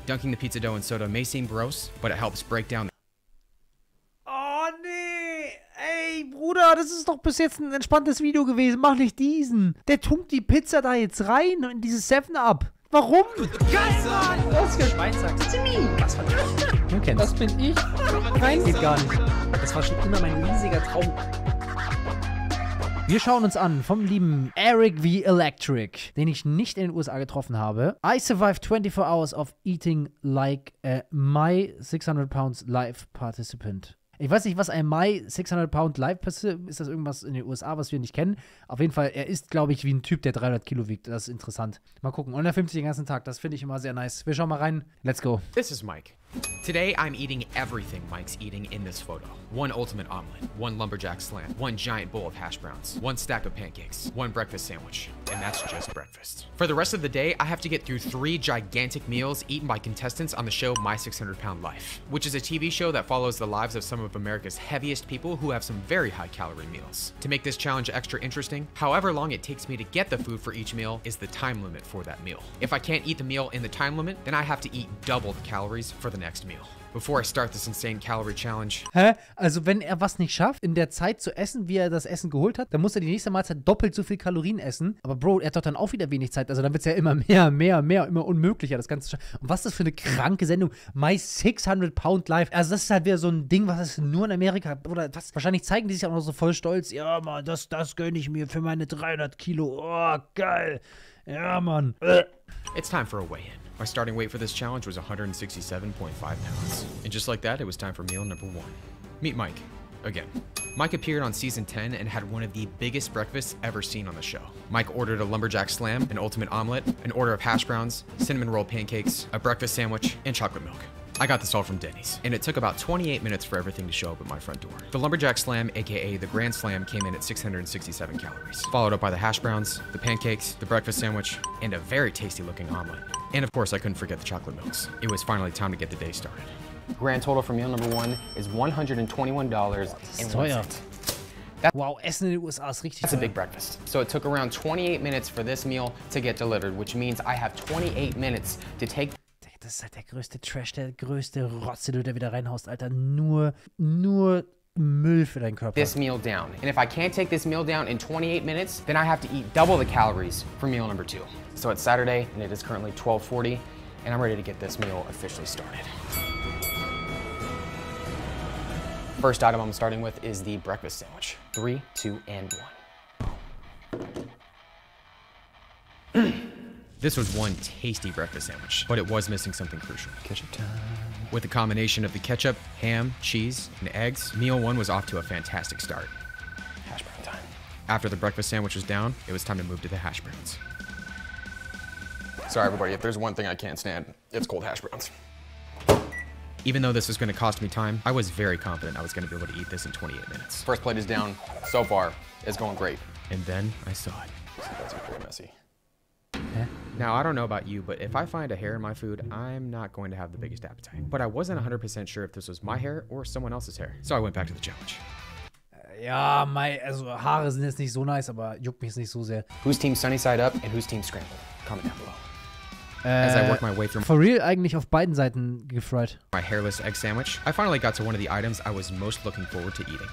Dunking the pizza dough in soda may seem gross, but it helps break down. Oh nee, ey Bruder, das ist doch bis jetzt ein entspanntes Video gewesen. Mach nicht diesen. Der tunkt die Pizza da jetzt rein in dieses 7-Up. Warum? Geil, Mann! Das ist für Schweizer. Was von Du kennst. Das bin ich. Nein, geht gar nicht. Das war schon immer mein riesiger Traum. Wir schauen uns an vom lieben Eric V. Electric, den ich nicht in den USA getroffen habe. I survived 24 hours of eating like a my 600 pounds live participant. Ich weiß nicht, was ein My 600 Pound Live ist. Das irgendwas in den USA, was wir nicht kennen? Auf jeden Fall, er ist, glaube ich, wie ein Typ, der 300 Kilo wiegt. Das ist interessant. Mal gucken. Und er filmt sich den ganzen Tag. Das finde ich immer sehr nice. Wir schauen mal rein. Let's go. This is Mike. Today, I'm eating everything Mike's eating in this photo. 1 ultimate omelet, 1 lumberjack slam, 1 giant bowl of hash browns, 1 stack of pancakes, 1 breakfast sandwich, and that's just breakfast. For the rest of the day, I have to get through 3 gigantic meals eaten by contestants on the show My 600 Pound Life, which is a TV show that follows the lives of some of America's heaviest people who have some very high calorie meals. To make this challenge extra interesting, however long it takes me to get the food for each meal is the time limit for that meal. If I can't eat the meal in the time limit, then I have to eat double the calories for the next meal. Before I start this insane calorie challenge. Hä? Also wenn er was nicht schafft, in der Zeit zu essen, wie er das Essen geholt hat, dann muss er die nächste Mahlzeit doppelt so viel Kalorien essen. Aber Bro, er hat doch dann auch wieder wenig Zeit. Also dann wird es ja immer mehr, immer unmöglicher, das Ganze zu schaffen. Und was ist das für eine kranke Sendung? My 600 Pound Live. Also das ist halt wieder so ein Ding, was es nur in Amerika, oder was? Wahrscheinlich zeigen die sich auch noch so voll stolz. Ja, Mann, das gönne ich mir für meine 300 Kilo. Oh, geil. Ja, Mann. It's time for a weigh-in. My starting weight for this challenge was 167.5 pounds. And just like that, it was time for meal number 1. Meet Mike, again. Mike appeared on season 10 and had one of the biggest breakfasts ever seen on the show. Mike ordered a lumberjack slam, an ultimate omelet, an order of hash browns, cinnamon roll pancakes, a breakfast sandwich, and chocolate milk. I got this all from Denny's, and it took about 28 minutes for everything to show up at my front door. The lumberjack slam, aka the grand slam, came in at 667 calories, followed up by the hash browns, the pancakes, the breakfast sandwich, and a very tasty looking omelet. And of course, I couldn't forget the chocolate milks. It was finally time to get the day started. Grand total for meal number 1 is $121.01. Wow, Essen in den USA ist richtig That's a big breakfast. So it took around 28 minutes for this meal to get delivered, which means I have 28 minutes to take. Das ist halt der größte Trash, der größte Rotze, den du da wieder reinhaust, Alter. Nur Müll für deinen Körper. This meal down. And if I can't take this meal down in 28 minutes, then I have to eat double the calories for meal number 2. So it's Saturday, and it is currently 12:40, and I'm ready to get this meal officially started. First item I'm starting with is the breakfast sandwich. 3, 2, and 1. This was one tasty breakfast sandwich, but it was missing something crucial. Ketchup time. With the combination of the ketchup, ham, cheese, and eggs, meal 1 was off to a fantastic start. Hash brown time. After the breakfast sandwich was down, it was time to move to the hash browns. Sorry everybody, if there's one thing I can't stand, it's cold hash browns. Even though this was going to cost me time, I was very confident I was going to be able to eat this in 28 minutes. First plate is down. So far, it's going great. And then I saw it. That's pretty messy. Now, I don't know about you, but if I find a hair in my food, I'm not going to have the biggest appetite. But I wasn't 100% sure if this was my hair or someone else's hair, so I went back to the challenge. Ja, also Haare sind jetzt nicht so nice, aber juckt mich nicht so sehr. Who's team sunny side up and who's team scrambled? Comment down below. As I work my way through for real eigentlich auf beiden Seiten gefried. My hairless egg sandwich, I finally got to one of the items I was most looking forward to eating.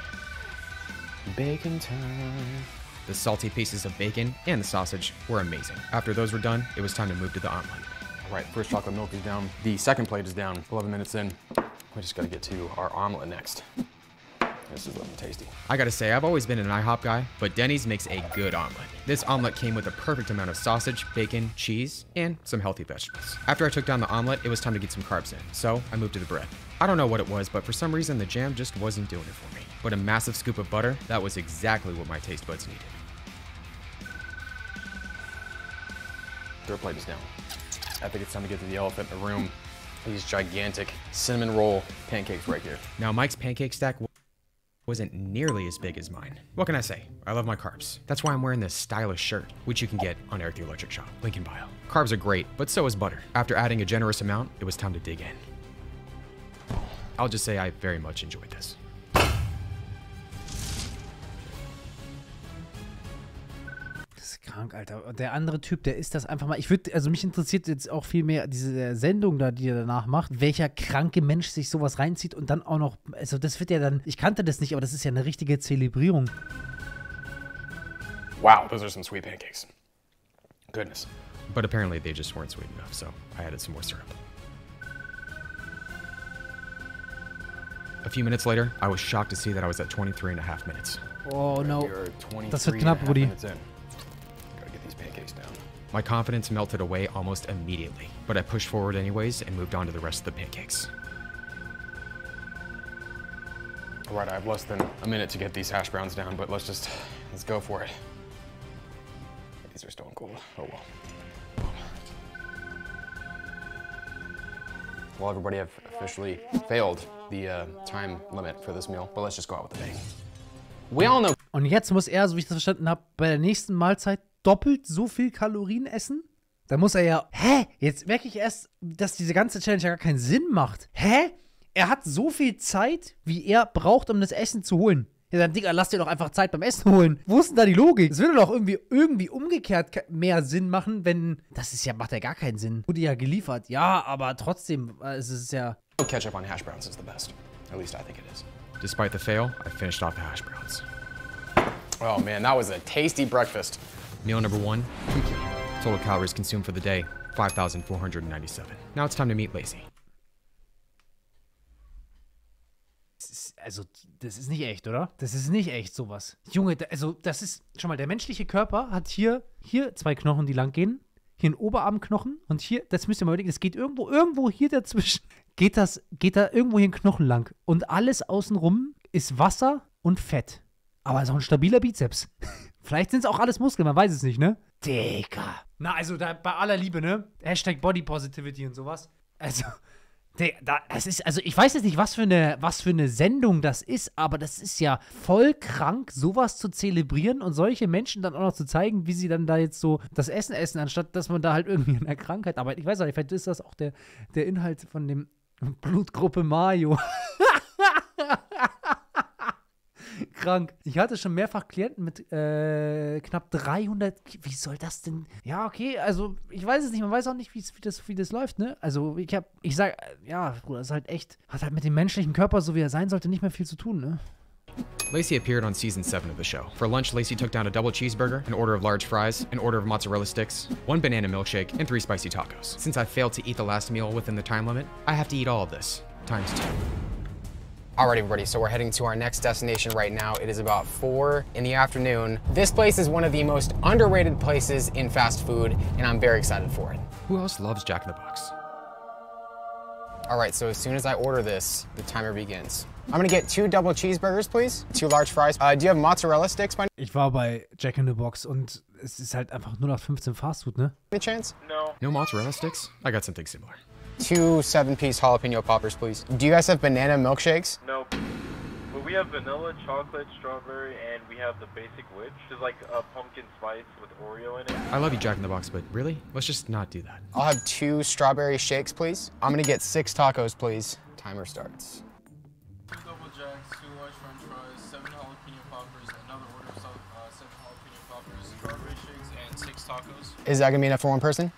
Bacon time. The salty pieces of bacon and the sausage were amazing. After those were done, it was time to move to the omelet. All right, first chocolate milk is down. The second plate is down. 11 minutes in. We just gotta get to our omelet next. This is looking tasty. I gotta say, I've always been an IHOP guy, but Denny's makes a good omelet. This omelet came with a perfect amount of sausage, bacon, cheese, and some healthy vegetables. After I took down the omelet, it was time to get some carbs in, so I moved to the bread. I don't know what it was, but for some reason, the jam just wasn't doing it for me. But a massive scoop of butter, that was exactly what my taste buds needed. Third plate is down. I think it's time to get to the elephant in the room. These gigantic cinnamon roll pancakes right here. Now, Mike's pancake stack wasn't nearly as big as mine. What can I say? I love my carbs. That's why I'm wearing this stylish shirt, which you can get on Eric the Electric Shop. Link in bio. Carbs are great, but so is butter. After adding a generous amount, it was time to dig in. I'll just say I very much enjoyed this. Krank, Alter. Und der andere Typ, der isst das einfach mal. Also mich interessiert jetzt auch viel mehr diese Sendung da, die er danach macht, welcher kranke Mensch sich sowas reinzieht und dann auch noch, also das wird ja dann, ich kannte das nicht, aber das ist ja eine richtige Zelebrierung. Wow, those are some sweet pancakes. Goodness. But apparently they just weren't sweet enough, so I added some more syrup. A few minutes later, I was shocked to see that I was at 23.5 minutes. Oh no. Das wird knapp, Rudi. My confidence melted away almost immediately, but I pushed forward anyways and moved on to the rest of the pancakes. Alright, I have less than a minute to get these hash browns down, but let's go for it. These are stone cold. Oh well. Well, everybody, I've officially failed the time limit for this meal, but let's just go out with the bang. We all know. Und jetzt muss er, so wie ich das verstanden habe, bei der nächsten Mahlzeit doppelt so viel Kalorien essen? Da muss er ja, jetzt merke ich erst, dass diese ganze Challenge ja gar keinen Sinn macht. Er hat so viel Zeit, wie er braucht, um das Essen zu holen. Ja, dann, Digga, lass dir doch einfach Zeit beim Essen holen. Wo ist denn da die Logik? Das würde doch irgendwie umgekehrt mehr Sinn machen, wenn, macht ja gar keinen Sinn. Wurde ja geliefert, ja, aber trotzdem, es ist ja... Ketchup on hash browns is the best. At least I think it is. Despite the fail, I finished off the hash browns. Oh man, that was a tasty breakfast. Meal number 1, complete. Total calories consumed for the day, 5,497. Now it's time to meet Lacey. Also, das ist nicht echt, oder? Das ist nicht echt, sowas. Junge, das ist, schon mal, der menschliche Körper hat hier 2 Knochen, die lang gehen, hier einen Oberarmknochen und hier, das müsst ihr mal überlegen, das geht irgendwo hier dazwischen, geht da irgendwo hier ein Knochen lang und alles außenrum ist Wasser und Fett. Aber so ein stabiler Bizeps. Vielleicht sind es auch alles Muskeln, man weiß es nicht, ne? Digga. Na, also da, bei aller Liebe, ne? Hashtag Body Positivity und sowas. Also, das ist, also ich weiß jetzt nicht, was für eine Sendung das ist, aber das ist ja voll krank, sowas zu zelebrieren und solche Menschen dann auch noch zu zeigen, wie sie dann da jetzt so das Essen essen, anstatt dass man da halt irgendwie in einer Krankheit arbeitet. Ich weiß auch nicht, vielleicht ist das auch der Inhalt von dem Blutgruppe Mayo. Krank. Ich hatte schon mehrfach Klienten mit knapp 300. Wie soll das denn? Ja, okay, also ich weiß es nicht. Man weiß auch nicht, wie das läuft, ne? Also ich sag, ja, Bruder, das ist halt echt, hat halt mit dem menschlichen Körper, so wie er sein sollte, nicht mehr viel zu tun, ne? Lacey appeared on season 7 of the show. For lunch, Lacey took down a double cheeseburger, an order of large fries, an order of mozzarella sticks, 1 banana milkshake, and 3 spicy tacos. Since I failed to eat the last meal within the time limit, I have to eat all of this, times 2. Alright everybody, so we're heading to our next destination right now. It is about 4 in the afternoon. This place is one of the most underrated places in fast food, and I'm very excited for it. Who else loves Jack in the Box? Alright, so as soon as I order this, the timer begins. I'm gonna get 2 double cheeseburgers, please. 2 large fries. Do you have mozzarella sticks by Ich war bei Jack in the Box und es ist halt einfach 0815 Fastfood, ne? any chance? No. No mozzarella sticks? I got something similar. 2 7-piece jalapeno poppers, please. Do you guys have banana milkshakes? No. But we have vanilla, chocolate, strawberry, and we have the basic which is like a pumpkin spice with Oreo in it. I love you, Jack in the Box, but really? Let's just not do that. I'll have 2 strawberry shakes, please. I'm gonna get 6 tacos, please. Timer starts. 2 double jacks, 2 large french fries, 7 jalapeno poppers, another order of 7 jalapeno poppers, strawberry shakes, and 6 tacos. Is that gonna be enough for one person?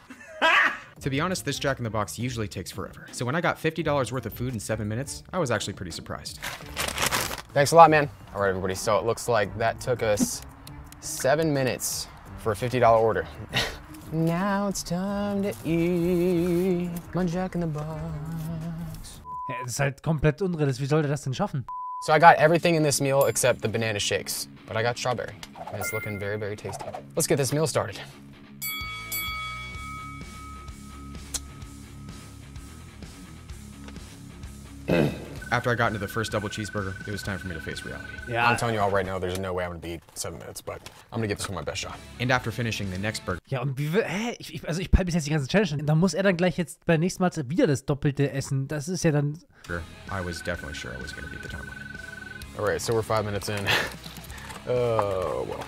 To be honest, this Jack in the Box usually takes forever. So when I got $50 worth of food in 7 minutes, I was actually pretty surprised. Thanks a lot, man. All right, everybody, so it looks like that took us 7 minutes for a $50 order. Now it's time to eat my Jack in the Box. Ja, das ist halt komplett unrealistisch. Wie soll der das denn schaffen? So I got everything in this meal except the banana shakes, but I got strawberry. And it's looking very, very tasty. Let's get this meal started. After I got into the first double cheeseburger, it was time for me to face reality. Ja. I'm telling you all right now, there's no way I'm gonna beat 7 minutes, but I'm gonna give this one my best shot. And after finishing the next burger, Ja, und also ich peile bis jetzt die ganze Challenge an. Da muss er dann gleich jetzt bei der nächsten Mal wieder das Doppelte essen. Das ist ja dann... I was definitely sure I was going to beat the time limit. All right, so we're 5 minutes in. Oh, well.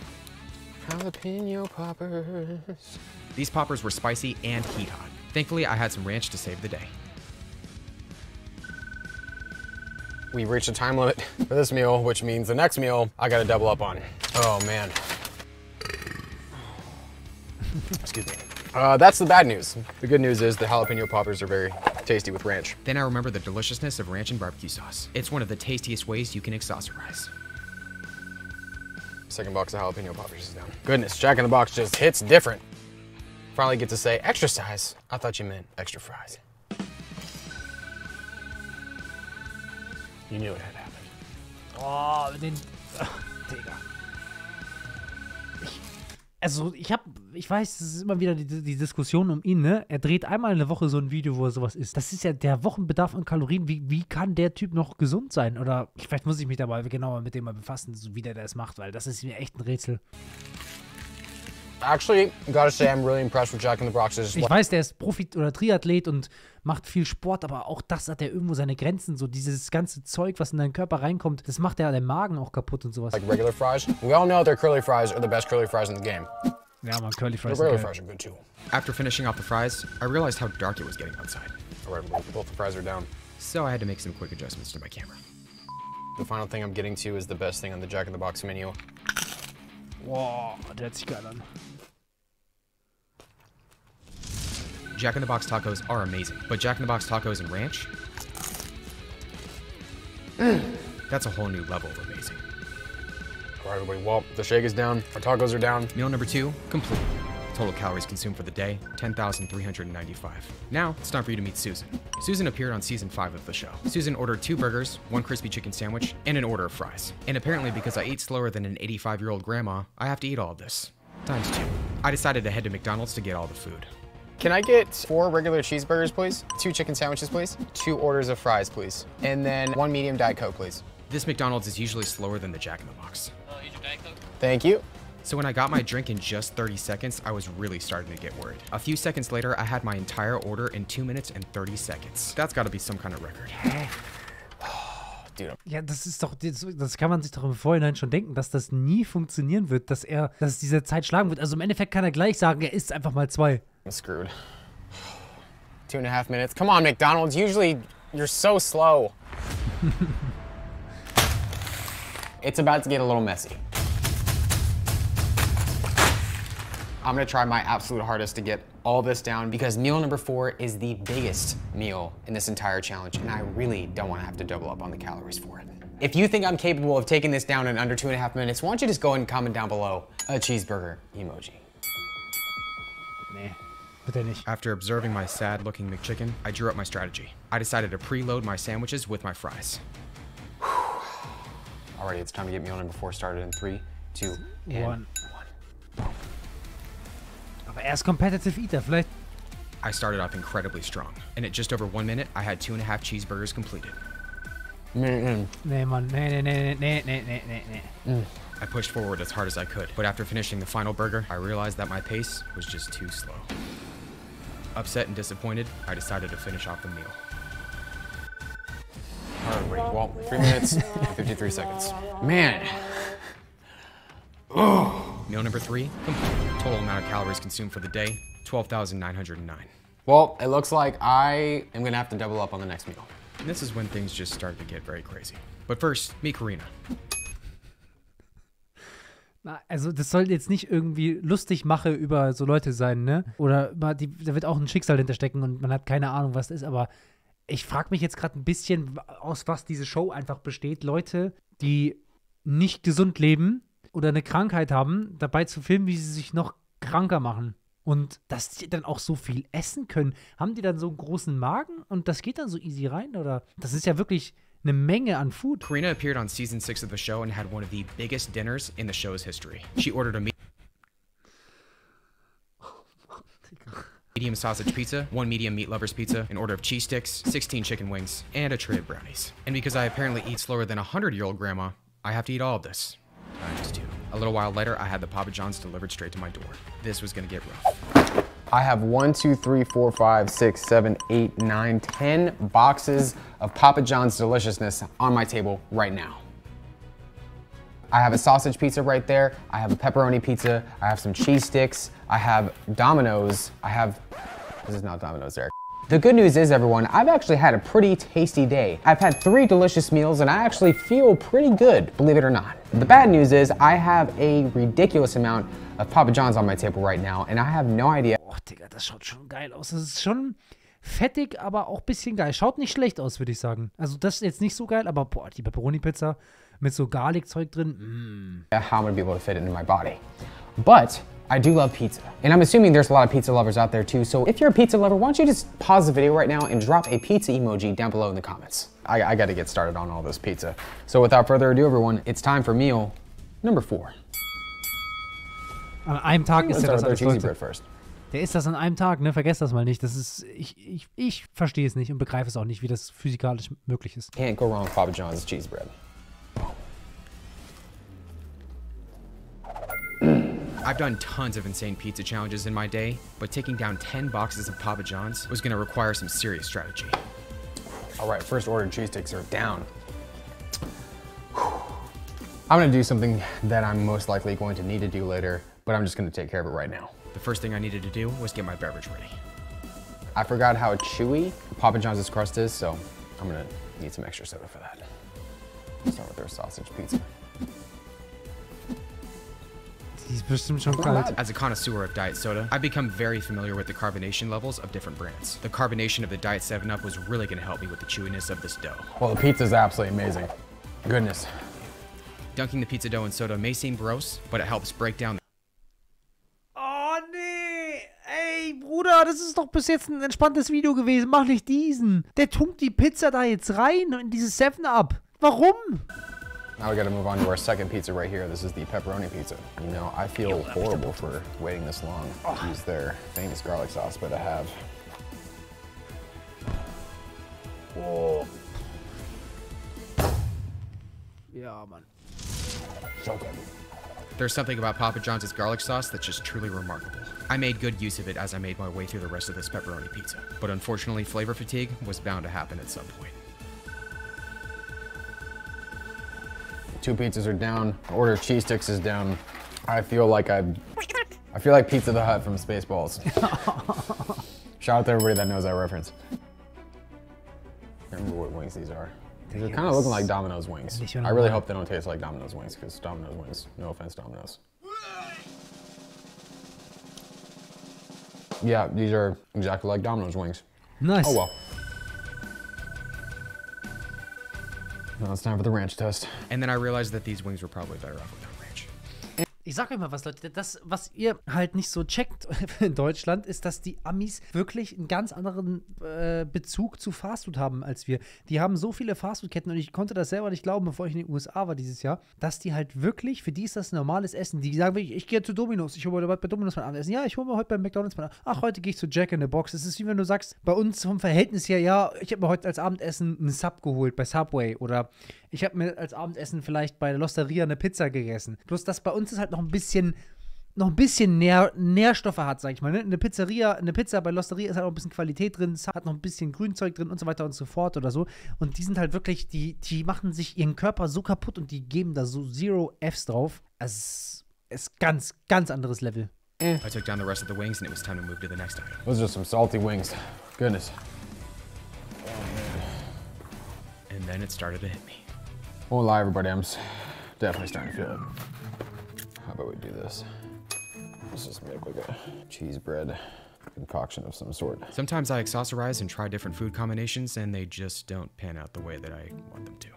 Jalapeno poppers. These poppers were spicy and heat hot. Thankfully, I had some ranch to save the day. We've reached the time limit for this meal, which means the next meal I gotta double up on. Oh man. Excuse me. That's the bad news. The good news is the jalapeno poppers are very tasty with ranch. Then I remember the deliciousness of ranch and barbecue sauce. It's one of the tastiest ways you can accessorize. Second box of jalapeno poppers is down. Goodness, Jack in the Box just hits different. Finally get to say extra size. I thought you meant extra fries. You knew it had happened. Oh, Digga. Ich weiß, das ist immer wieder die Diskussion um ihn, ne? Er dreht einmal in der Woche so ein Video, wo er sowas isst. Das ist ja der Wochenbedarf an Kalorien. Wie kann der Typ noch gesund sein? Oder vielleicht muss ich mich da mal genauer mit dem mal befassen, so wie der das macht, weil das ist mir echt ein Rätsel. Actually, gotta say, I'm really impressed with Jack in the Box's. Ich weiß, der ist Profi- oder Triathlet und macht viel Sport, aber auch das hat er irgendwo seine Grenzen. So dieses ganze Zeug, was in deinen Körper reinkommt, das macht ja den Magen auch kaputt und sowas. Like regular fries. We all know their curly fries are the best curly fries in the game. Ja, man, Curly Fries. The regular fries are good too. After finishing off the fries, I realized how dark it was getting outside. All right, both the fries are down. So I had to make some quick adjustments to my camera. The final thing I'm getting to is the best thing on the Jack in the Box menu. Wow, der hört sich geil an. Jack in the Box tacos are amazing, but Jack in the Box tacos and ranch? That's a whole new level of amazing. All right, everybody, well, the shake is down, our tacos are down. Meal number 2, complete. Total calories consumed for the day, 10,395. Now, it's time for you to meet Susan. Susan appeared on season 5 of the show. Susan ordered 2 burgers, 1 crispy chicken sandwich, and an order of fries. And apparently because I eat slower than an 85-year-old grandma, I have to eat all of this. Times 2. I decided to head to McDonald's to get all the food. Can I get 4 regular cheeseburgers, please? 2 chicken sandwiches, please? 2 orders of fries, please. And then 1 medium Diet Coke, please. This McDonald's is usually slower than the Jack in the Box. Here's your Diet Coke. Thank you. So when I got my drink in just 30 seconds, I was really starting to get worried. A few seconds later, I had my entire order in 2 minutes and 30 seconds. That's gotta be some kind of record. Dude. Ja, das kann man sich doch im Vorhinein schon denken, dass das nie funktionieren wird, dass es diese Zeit schlagen wird. Also im Endeffekt kann er gleich sagen, er isst einfach mal 2. I'm screwed. 2.5 minutes. Come on, McDonald's. Usually, you're so slow. It's about to get a little messy. I'm gonna try my absolute hardest to get all this down because meal number 4 is the biggest meal in this entire challenge, and I really don't want to have to double up on the calories for it. If you think I'm capable of taking this down in under 2.5 minutes, why don't you just go ahead and comment down below a cheeseburger emoji. Nee, bitte nicht. After observing my sad-looking McChicken, I drew up my strategy. I decided to preload my sandwiches with my fries. Alrighty, it's time to get meal number 4 started in 3, 2, and 1. Aber er ist Competitive Eater, vielleicht. I started off incredibly strong, and at just over 1 minute, I had 2.5 cheeseburgers completed. Nee, Mann, nee. I pushed forward as hard as I could, but after finishing the final burger, I realized that my pace was just too slow. Upset and disappointed, I decided to finish off the meal. Alright, wait, well, 3 minutes and 53 seconds. Man. Meal number 3, complete. Total amount of calories consumed for the day, 12,909. Well, it looks like I am gonna have to double up on the next meal. And this is when things just started to get very crazy. But first, meet Karina. Na, also das soll jetzt nicht irgendwie lustig mache über so Leute sein, ne? Oder da wird auch ein Schicksal hinterstecken und man hat keine Ahnung, was das ist, aber ich frage mich jetzt gerade ein bisschen, aus was diese Show einfach besteht. Leute, die nicht gesund leben oder eine Krankheit haben, dabei zu filmen, wie sie sich noch kranker machen. Und dass die dann auch so viel essen können. Haben die dann so einen großen Magen und das geht dann so easy rein? Oder? Das ist ja wirklich eine Menge an Food. Karina appeared on season 6 of the show and had one of the biggest dinners in the show's history. She ordered a medium sausage pizza, 1 medium meat lover's pizza, an order of cheese sticks, 16 chicken wings, and a tray of brownies. And because I apparently eat slower than a 100-year-old grandma, I have to eat all of this. Times 2. A little while later, I had the Papa John's delivered straight to my door. This was gonna get rough. I have 1, 2, 3, 4, 5, 6, 7, 8, 9, 10 boxes of Papa John's deliciousness on my table right now. I have a sausage pizza right there. I have a pepperoni pizza. I have some cheese sticks. I have Domino's. This is not Domino's, Eric. The good news is, everyone, I've actually had a pretty tasty day. I've had 3 delicious meals and I actually feel pretty good, believe it or not. The bad news is I have a ridiculous amount of Papa John's on my table right now, and I have no idea. Oh, Digga, das schaut schon geil aus. Das ist schon fettig, aber auch ein bisschen geil. Schaut nicht schlecht aus, würde ich sagen. Also das ist jetzt nicht so geil, aber boah, die Pepperoni-Pizza mit so Garlic-Zeug drin. How I'm gonna be able to fit it into my body. But I do love pizza. And I'm assuming there's a lot of pizza lovers out there too. So if you're a pizza lover, why don't you just pause the video right now and drop a pizza emoji down below in the comments. I gotta get started on all this pizza. So without further ado, everyone, it's time for meal number 4. An einem Tag ist Let's ja start das with our alles, cheesy Leute. bread first. Der isst das an einem Tag, ne? Vergesst das mal nicht. Das ist, ich verstehe es nicht und begreife es auch nicht, wie das physikalisch möglich ist. Can't go wrong with Papa John's cheese bread. I've done tons of insane pizza challenges in my day, but taking down 10 boxes of Papa John's was gonna require some serious strategy. All right, first order cheese sticks are down. I'm gonna do something that I'm most likely going to need to do later, but I'm just gonna take care of it right now. The first thing I needed to do was get my beverage ready. I forgot how chewy Papa John's crust is, so I'm gonna need some extra soda for that. Let's start with their sausage pizza. Die ist bestimmt schon kalt. As a connoisseur of diet soda, I've become very familiar with the carbonation levels of different brands. The carbonation of the Diet 7-Up was really gonna help me with the chewiness of this dough. Well, the pizza's absolutely amazing. Goodness. Dunking the pizza dough in soda may seem gross, but it helps break down. Oh nee! Ey, Bruder, das ist doch bis jetzt ein entspanntes Video gewesen. Mach nicht diesen. Der tunkt die Pizza da jetzt rein in dieses 7-Up. Warum? Now we gotta move on to our second pizza right here. This is the pepperoni pizza. You know, I feel horrible for waiting this long to use their famous garlic sauce, but I have. Oh. Ja, Mann. So good. There's something about Papa John's garlic sauce that's just truly remarkable. I made good use of it as I made my way through the rest of this pepperoni pizza. But unfortunately, flavor fatigue was bound to happen at some point. 2 pizzas are down. Order of cheese sticks is down. I feel like Pizza the Hut from Spaceballs. Shout out to everybody that knows that reference. I remember what wings these are. They're kind of looking like Domino's wings. I really hope they don't taste like Domino's wings, because Domino's wings, no offense, Domino's. Yeah, these are exactly like Domino's wings. Nice. Oh well. Now it's time for the ranch toast. And then I realized that these wings were probably better off without ranch. Ich sag euch mal was, Leute, das, was ihr halt nicht so checkt in Deutschland, ist, dass die Amis wirklich einen ganz anderen Bezug zu Fastfood haben als wir. Die haben so viele Fastfood-Ketten und ich konnte das selber nicht glauben, bevor ich in den USA war dieses Jahr, dass die halt wirklich, für die ist das normales Essen. Die sagen wirklich, ich gehe zu Domino's, ich hole heute bei Domino's mein Abendessen. Ja, ich hole mir heute bei McDonald's mein Abendessen. Ach, heute gehe ich zu Jack in the Box. Es ist wie wenn du sagst, bei uns vom Verhältnis her, ja, ich habe mir heute als Abendessen einen Sub geholt bei Subway oder ich habe mir als Abendessen vielleicht bei der L'Osteria eine Pizza gegessen. Bloß, dass bei uns ist halt noch ein bisschen Nährstoffe hat, sag ich mal. Ne? Eine Pizza bei L'Osteria ist halt auch ein bisschen Qualität drin, hat noch ein bisschen Grünzeug drin und so weiter und so fort oder so. Und die sind halt wirklich, die machen sich ihren Körper so kaputt und die geben da so Zero Fs drauf. Es ist ganz, ganz anderes Level. I took down the rest of the wings and it was time to move to the next item. Those are some salty wings. Goodness. And then it started to hit me. Won't lie, everybody, I'm definitely starting to feel it. How about we do this? Let's just make like a cheese bread concoction of some sort. Sometimes I accessorize and try different food combinations and they just don't pan out the way that I want them to.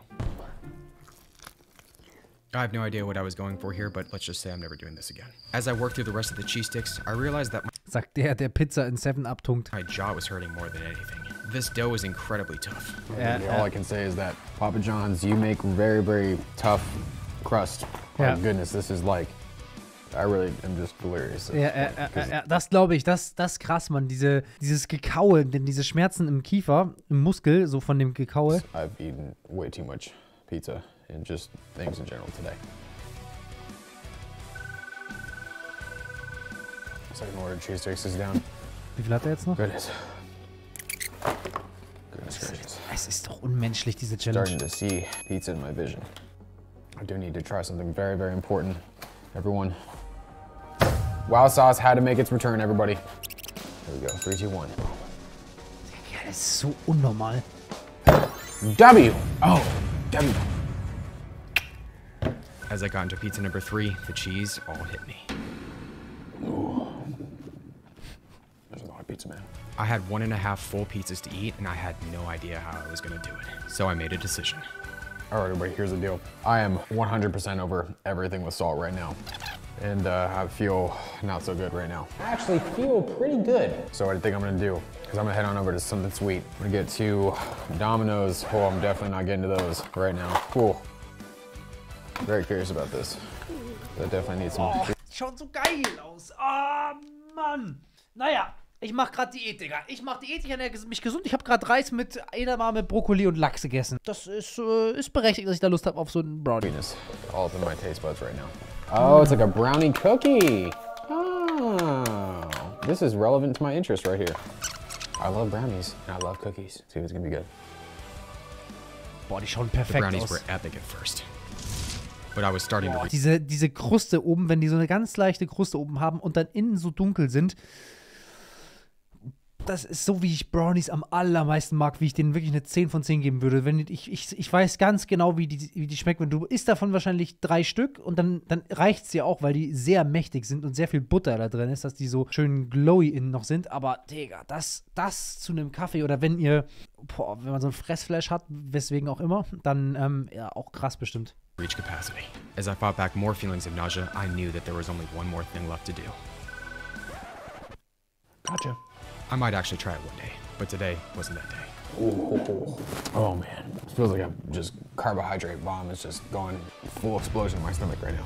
I have no idea what I was going for here, but let's just say I'm never doing this again. As I worked through the rest of the cheese sticks, I realized that Sagt der Pizza in 7-Up tunkt. my jaw was hurting more than anything. This dough is incredibly tough. All I can say is that Papa John's, you make very, very tough crust. Yeah. My goodness, this is like, I really am just delirious. Ja, das glaube ich, das ist krass, Mann. Dieses Gekaue, denn diese Schmerzen im Kiefer, im Muskel, so von dem Gekaue. I've eaten way too much pizza and just things in general today. Second order cheese sticks is down. Wie viel hat er jetzt noch? Goodness. Goodness gracious. Es ist doch unmenschlich, diese Challenge. Starting to see pizza in my vision. I do need to try something very, very important. Everyone. Wow sauce had to make its return, everybody. Here we go. 3, 2, 1. Ja, das ist so unnormal. W. Oh, W. As I got into pizza number 3, the cheese all hit me. pizza, man. I had 1.5 full pizzas to eat, and I had no idea how I was gonna do it. So I made a decision. All right, everybody, here's the deal. I am 100% over everything with salt right now. And I feel not so good right now. I actually feel pretty good. So what I think I'm gonna do is I'm gonna head on over to something sweet. I'm gonna get 2 Domino's. Oh, I'm definitely not getting to those right now. Cool. Very curious about this. I definitely need some. Oh, schaut so geil aus. Ah, Mann. Naja, ich mach grad Diät, Digga. Ich mach Diät, ich ernähre mich gesund. Ich habe gerade Reis mit Edamame, Brokkoli und Lachs gegessen. Das ist berechtigt, dass ich da Lust habe auf so einen Brownie. All up in my taste buds right now. Oh, it's like a brownie cookie. Oh, this is relevant to my interest right here. I love brownies and I love cookies. See if it's gonna be good. Boah, die schauen The perfekt brownies aus. were epic at first. But I was starting to Boah, diese Kruste oben, wenn die so eine ganz leichte Kruste oben haben und dann innen so dunkel sind, das ist so, wie ich Brownies am allermeisten mag, wie ich denen wirklich eine 10 von 10 geben würde. Wenn ich weiß ganz genau, wie die schmecken. Du isst davon wahrscheinlich 3 Stück und dann reicht es dir auch, weil die sehr mächtig sind und sehr viel Butter da drin ist, dass die so schön glowy innen noch sind. Aber, Digga, das zu einem Kaffee oder wenn man so ein Fressflash hat, weswegen auch immer, dann ja, auch krass bestimmt. reach capacity. As I fought back more feelings of nausea, I knew that there was only one more thing left to do. Gotcha. I might actually try it one day, but today wasn't that day. Oh man, it feels like a just carbohydrate bomb is just going full explosion in my stomach right now.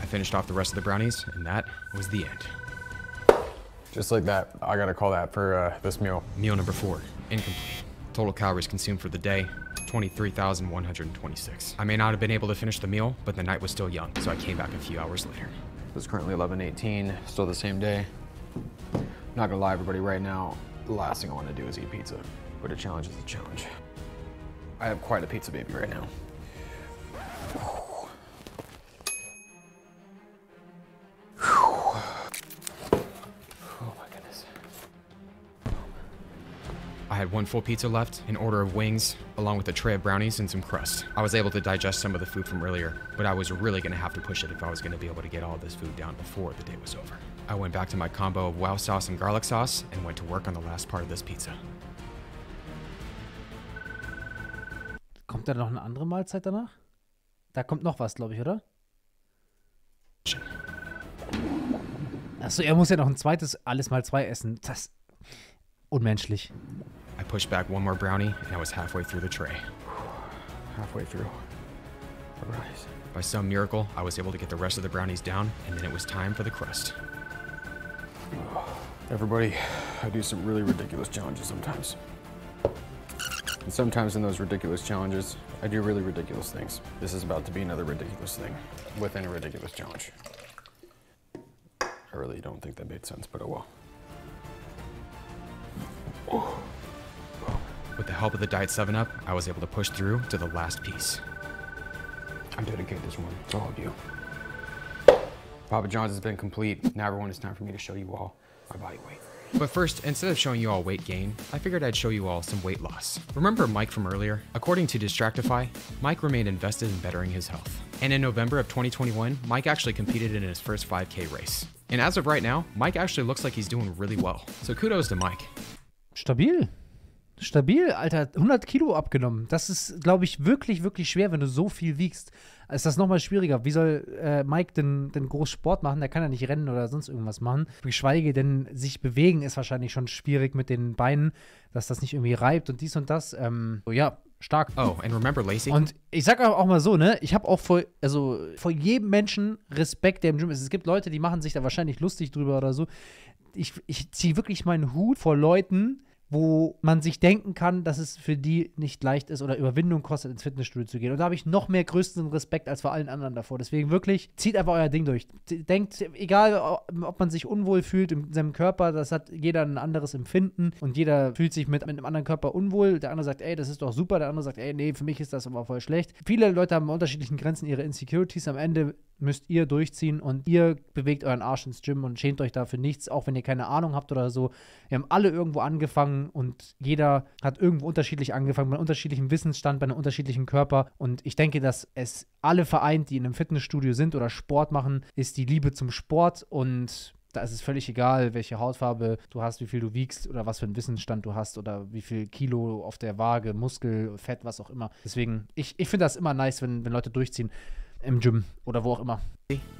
I finished off the rest of the brownies, and that was the end. Just like that, I gotta call that for this meal. Meal number 4, incomplete. Total calories consumed for the day, 23,126. I may not have been able to finish the meal, but the night was still young, so I came back a few hours later. It's currently 11:18, still the same day. Not gonna lie, everybody, right now, the last thing I wanna do is eat pizza, but a challenge is a challenge. I have quite a pizza baby right now. I had 1 full pizza left, an order of wings, along with a tray of brownies and some crust. I was able to digest some of the food from earlier, but I was really gonna have to push it if I was gonna be able to get all this food down before the day was over. I went back to my combo of wow sauce and garlic sauce and went to work on the last part of this pizza. Kommt da noch eine andere Mahlzeit danach? Da kommt noch was, glaube ich, oder? Achso, er muss ja noch ein zweites alles mal 2 essen. Das unmenschlich. I pushed back 1 more brownie and I was halfway through the tray. Halfway through. Brownies. By some miracle, I was able to get the rest of the brownies down, and then it was time for the crust. Everybody, I do some really ridiculous challenges sometimes. And sometimes in those ridiculous challenges, I do really ridiculous things. This is about to be another ridiculous thing within a ridiculous challenge. I really don't think that made sense, but oh well. With the help of the Diet 7-Up, I was able to push through to the last piece. I'm dedicated this one to all of you. Papa John's has been complete. Now everyone, it's time for me to show you all my body weight. But first, instead of showing you all weight gain, I figured I'd show you all some weight loss. Remember Mike from earlier? According to Distractify, Mike remained invested in bettering his health. And in November of 2021, Mike actually competed in his first 5K race. And as of right now, Mike actually looks like he's doing really well. So kudos to Mike. Stabil. Stabil, Alter. 100 Kilo abgenommen. Das ist, glaube ich, wirklich, wirklich schwer, wenn du so viel wiegst. Ist das nochmal schwieriger. Wie soll Mike denn groß Sport machen? Der kann ja nicht rennen oder sonst irgendwas machen. Geschweige denn, sich bewegen ist wahrscheinlich schon schwierig mit den Beinen, dass das nicht irgendwie reibt und dies und das. So, ja, stark. Oh, and remember Lacey? Und ich sag auch mal so, ne, ich habe auch vor jedem Menschen Respekt, der im Gym ist. Es gibt Leute, die machen sich da wahrscheinlich lustig drüber oder so. Ich ziehe wirklich meinen Hut vor Leuten, wo man sich denken kann, dass es für die nicht leicht ist oder Überwindung kostet, ins Fitnessstudio zu gehen. Und da habe ich noch mehr größten Respekt als vor allen anderen davor. Deswegen wirklich, zieht einfach euer Ding durch. Denkt, egal, ob man sich unwohl fühlt in seinem Körper, das hat jeder ein anderes Empfinden und jeder fühlt sich mit einem anderen Körper unwohl. Der andere sagt, ey, das ist doch super. Der andere sagt, ey, nee, für mich ist das aber voll schlecht. Viele Leute haben an unterschiedlichen Grenzen ihre Insecurities. Am Ende müsst ihr durchziehen und ihr bewegt euren Arsch ins Gym und schämt euch dafür nichts, auch wenn ihr keine Ahnung habt oder so. Wir haben alle irgendwo angefangen und jeder hat irgendwo unterschiedlich angefangen, bei einem unterschiedlichen Wissensstand, bei einem unterschiedlichen Körper. Und ich denke, dass es alle vereint, die in einem Fitnessstudio sind oder Sport machen, ist die Liebe zum Sport und Da ist es völlig egal, welche Hautfarbe du hast, wie viel du wiegst oder was für einen Wissensstand du hast oder wie viel Kilo auf der Waage, Muskel, Fett, was auch immer. Deswegen, ich finde das immer nice, wenn Leute durchziehen im Gym oder wo auch immer.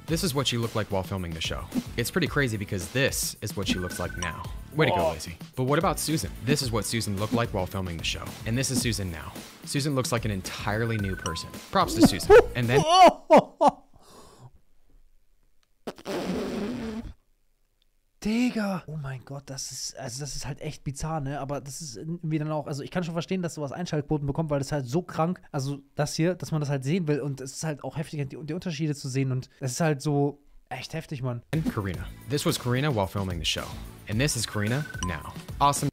This is what she looked like while filming the show. It's pretty crazy because this is what she looks like now. Way to go, Lacey. But what about Susan? This is what Susan looked like while filming the show. And this is Susan now. Susan looks like an entirely new person. Props to Susan. And then... Digga! Oh mein Gott, das ist halt echt bizarr, ne? Aber das ist irgendwie dann auch, also ich kann schon verstehen, dass sowas Einschaltquoten bekommt, weil das halt so krank, also das hier, dass man das halt sehen will und es ist halt auch heftig, die Unterschiede zu sehen und es ist halt so echt heftig, Mann. And Karina. This was Karina while filming the show. And this is Karina now. Awesome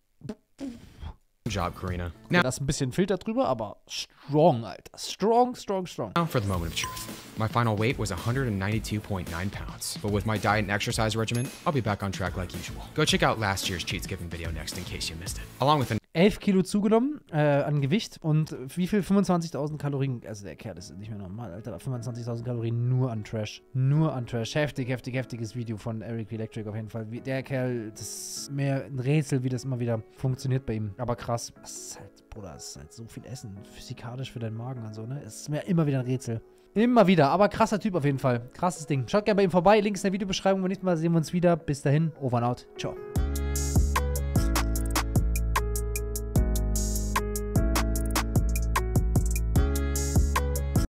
job, Karina. Now, Da ist ein bisschen Filter drüber, aber strong, Alter. Strong. now for the moment of truth. My final weight was 192.9 pounds, but with my diet and exercise regimen, I'll be back on track like usual. Go check out last year's Cheats Given video next in case you missed it. Along with an 11 Kilo zugenommen an Gewicht und wie viel? 25.000 Kalorien. Also der Kerl ist nicht mehr normal, Alter. 25.000 Kalorien nur an Trash. Nur an Trash. Heftiges Video von Eric Electric auf jeden Fall. Der Kerl, das ist mehr ein Rätsel, wie das immer wieder funktioniert bei ihm. Aber krass. Das ist halt, Bruder, das ist halt so viel Essen. Physikalisch für deinen Magen und so, ne? Es ist mir immer wieder ein Rätsel. Immer wieder, aber krasser Typ auf jeden Fall. Krasses Ding. Schaut gerne bei ihm vorbei. Links in der Videobeschreibung. Beim nächsten Mal sehen wir uns wieder. Bis dahin, over and out. Ciao.